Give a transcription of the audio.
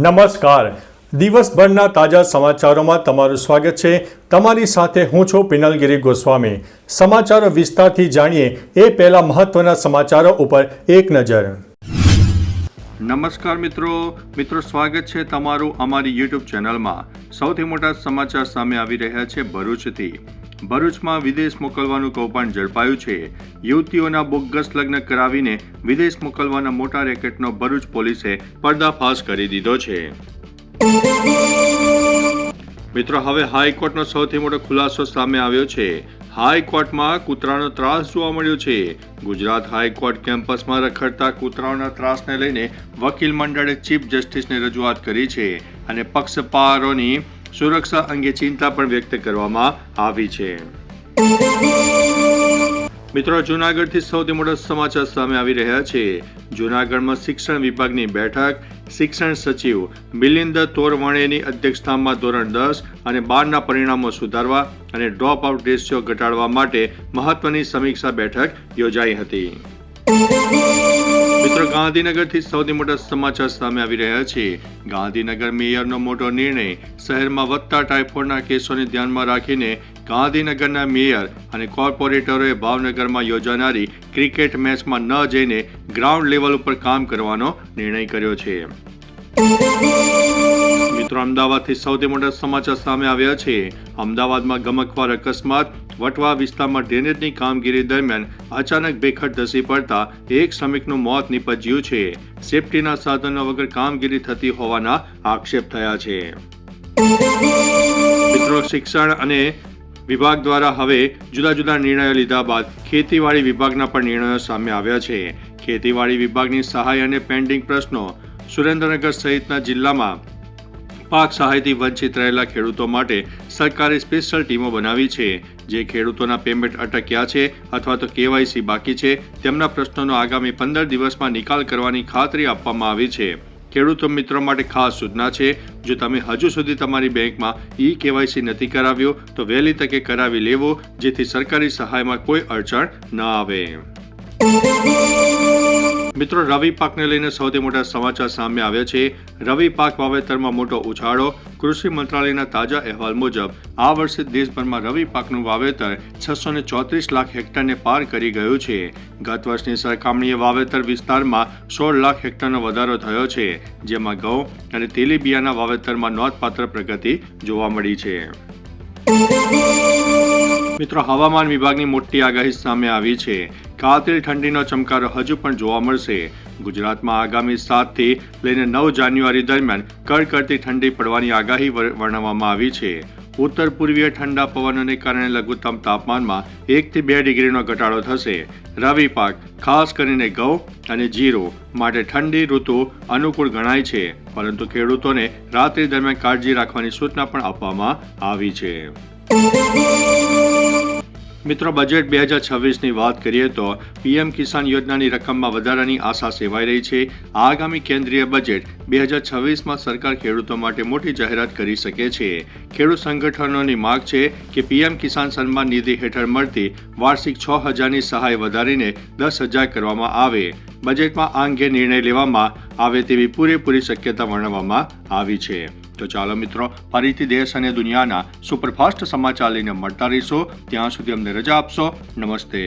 નમસ્કાર. દિવસભરના તાજા સમાચારોમાં તમારું સ્વાગત છે. તમારી સાથે હું છું પિનલગીરી ગોસ્વામી. સમાચારો વિસ્તારથી જાણીએ એ પહેલા મહત્વના સમાચારો ઉપર એક નજર. નમસ્કાર મિત્રો સ્વાગત છે તમારું અમારી યુટ્યુબ ચેનલમાં. સૌથી મોટા સમાચાર સામે આવી રહ્યા છે ભરૂચથી. ભરૂચમાં વિદેશ મોકલવાનું કૌભાંડ ઝડપાયું છે. યુવતીઓના બોગસ લગ્ન કરાવીને વિદેશ મોકલવાના મોટા રેકેટનો ભરૂચ પોલીસે પર્દાફાશ કરી દીધો છે. મિત્રો, હવે હાઈકોર્ટનો સૌથી મોટો ખુલાસો સામે આવ્યો છે. હાઈકોર્ટમાં કૂતરાનો ત્રાસ જોવા મળ્યો છે. ગુજરાત હાઈકોર્ટ કેમ્પસમાં રખડતા કૂતરાઓના ત્રાસને લઈને વકીલ મંડળે ચીફ જસ્ટિસને રજૂઆત કરી છે અને પક્ષકારોની સુરક્ષા અંગે ચિંતા પણ વ્યક્ત કરવામાં આવી છે. મિત્રો, જૂનાગઢથી સૌથી મોટા સમાચાર સામે આવી રહ્યા છે. જૂનાગઢમાં શિક્ષણ વિભાગની બેઠક. શિક્ષણ સચિવ મિલિંદ તોરવણેની અધ્યક્ષતામાં ધોરણ 10 અને 12ના પરિણામો સુધારવા અને ડ્રોપ આઉટ રેશિયો ઘટાડવા માટે મહત્વની સમીક્ષા બેઠક યોજાઈ હતી. મિત્રો, ગાંધીનગરથી સૌથી મોટા સમાચાર સામે આવી રહ્યા છે. ગાંધીનગર મેયરનો મોટો નિર્ણય. શહેરમાં વધતા ટાઇફોઇડના કેસોને ધ્યાનમાં રાખીને ગાંધીનગરના મેયર અને કોર્પોરેટરોએ ભાવનગરમાં યોજાનારી ક્રિકેટ મેચમાં ન જઈને ગ્રાઉન્ડ લેવલ ઉપર કામ કરવાનો નિર્ણય કર્યો છે. મિત્રો, અમદાવાદથી સૌથી મોટા સમાચાર સામે આવ્યા છે. અમદાવાદમાં ગમખ્વાર અકસ્માત. વટવા વિસ્તારમાં ડ્રેનેજની કામગીરી દરમિયાન અચાનક ભેખડ ધસી પડતા એક શ્રમિકનું મોત નીપજ્યું છે. સેફટીના સાધનો વગર કામગીરી થતી હોવાના આક્ષેપ થયા છે. મિત્રો, શિક્ષણ અને વિભાગ દ્વારા હવે જુદા જુદા નિર્ણયો લીધા બાદ ખેતીવાડી વિભાગના પણ નિર્ણયો સામે આવ્યા છે. ખેતીવાડી વિભાગની સહાય અને પેન્ડિંગ પ્રશ્નો. સુરેન્દ્રનગર સહિતના જિલ્લામાં પાક સહાયથી વંચિત રહેલા ખેડૂતો માટે સરકારે સ્પેશિયલ ટીમો બનાવી છે. જે ખેડૂતોના પેમેન્ટ અટક્યા છે અથવા તો KYC બાકી છે તેમના પ્રશ્નોનો આગામી 15 દિવસમાં નિકાલ કરવાની ખાતરી આપવામાં આવી છે. ખેડૂતો મિત્રો માટે ખાસ સૂચના છે. જો તમે હજુ સુધી તમારી બેંકમાં KYC નથી કરાવ્યું તો વહેલી તકે કરાવી લેવું, જેથી સરકારી સહાયમાં કોઈ અડચણ ન આવે. મિત્રો, રવિ પાકને લઈને સૌથી મોટા સમાચાર સામે આવ્યા છે. રવિ પાક વાવેતરમાં મોટો ઉછાળો. કૃષિ મંત્રાલયના તાજા અહેવાલ મુજબ આ વર્ષે દેશભરમાં રવિ પાકનું વાવેતર 634 લાખ હેક્ટરને પાર કરી ગયું છે. ગત વર્ષની સરખામણીએ વાવેતર વિસ્તારમાં 16 લાખ હેક્ટરનો વધારો થયો છે, જેમાં ઘઉં અને તેલીબિયાના વાવેતરમાં નોંધપાત્ર પ્રગતિ જોવા મળી છે. મિત્રો, હવામાન વિભાગની મોટી આગાહી સામે આવી છે. કાતિલ ઠંડીનો ચમકારો હજુ પણ જોવા મળશે. ગુજરાતમાં આગામી 7 થી લઈને 9 જાન્યુઆરી દરમિયાન કડકડતી ઠંડી પડવાની આગાહી વર્ણવવામાં આવી છે. ઉત્તર પૂર્વીય ઠંડા પવનોને કારણે લઘુત્તમ તાપમાનમાં 1 થી 2 ડિગ્રીનો ઘટાડો થશે. રવિ પાક, ખાસ કરીને ઘઉં અને જીરું માટે ઠંડી ઋતુ અનુકૂળ ગણાય છે, પરંતુ ખેડૂતોને રાત્રિ દરમિયાન કાળજી રાખવાની સૂચના પણ આપવામાં આવી છે. મિત્રો, બજેટ 2026ની વાત કરીએ તો PM કિસાન યોજનાની રકમમાં વધારાની આશા સેવાઈ રહી છે. આગામી કેન્દ્રીય બજેટ 2026માં સરકાર ખેડૂતો માટે મોટી જાહેરાત કરી શકે છે. ખેડૂત સંગઠનોની માંગ છે કે PM કિસાન સન્માન નિધિ હેઠળ મળતી વાર્ષિક 6,000ની સહાય વધારીને 10,000 કરવામાં આવે. બજેટમાં આ અંગે નિર્ણય લેવામાં આવે તેવી પૂરેપૂરી શક્યતા વર્ણવવામાં આવી છે. તો ચાલો મિત્રો, ફરીથી દેશ અને દુનિયાના સુપરફાસ્ટ સમાચાર લઈને મળતા રહીશું. ત્યાં સુધી અમને રજા આપશો. નમસ્તે.